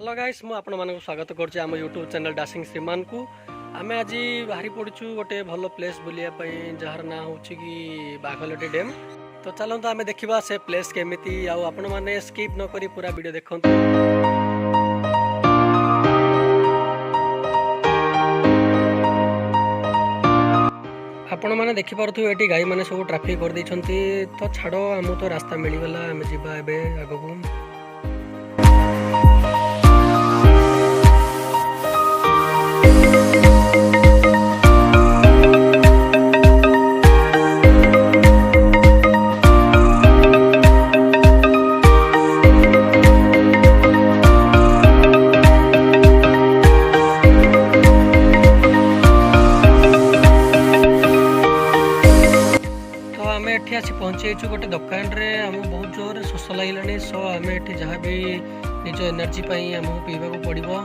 Hello guys मु आपण मानक स्वागत करछि आम यूट्यूब चैनल डासिंग श्रीमान को। आमे आज बाहरी पड़छु गोटे भल प्लेस बुलिया पई जहार ना होछि कि बाघलटी डैम। तो चलंतु आमे देखिबा से प्लेस केमिति आ आपण माने स्किप न करी पूरा वीडियो देखंतु। आपण माने देखि पारथु एटी गाई माने सब ट्रैफिक कर दैछंती। तो छाड़ो हमु तो रास्ता मिली गला आमे जिबा एबे आगकू। आसी पहुँचे गोटे दुकान रे आम बहुत जोर शोष लगे सो आम ये जहाँ भी निज एनर्जी आमको पीवा पड़ो।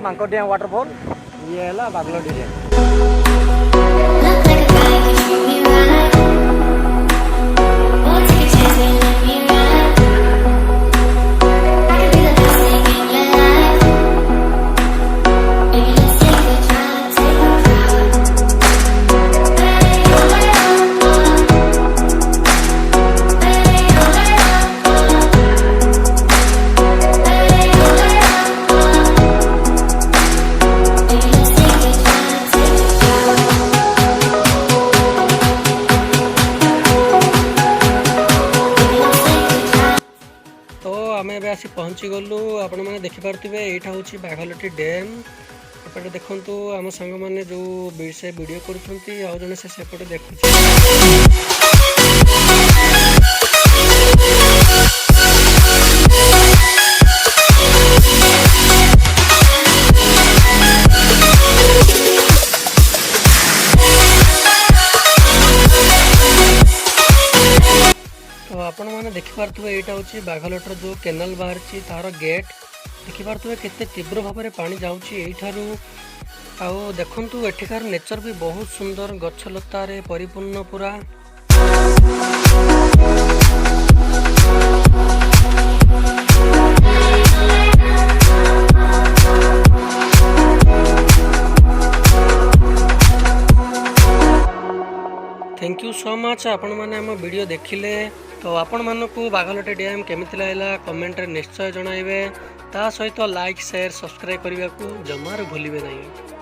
मांकोडिया वाटरफॉल ये है बागलोटी डैम। आम ए आसी पहुँची गलु आपण मैंने देखिपे यहाँ हूँ बाघलटी डैम। एपटे देखु आम सांग मैंने जो से वीडियो कर जड़े से सेपटे देखु। तो आपण मैंने देखिपे यहाँ हूँ बाघलटर जो केनाल बाहर तार गेट देखिपे केते तीव्र भाव में पानी जाऊँगी आउ देखु एठिकार नेचर भी बहुत सुंदर गछलतार परिपूर्ण पूरा। थैंक यू सो मच आपण मैंने आम वीडियो देखिले। तो आपण मानक बाघलटी डैम केमिति लागला कमेंट रे निश्चय जणाइबे। ता सहित लाइक शेयर सब्सक्राइब करने को जमार भूलिबे नहीं।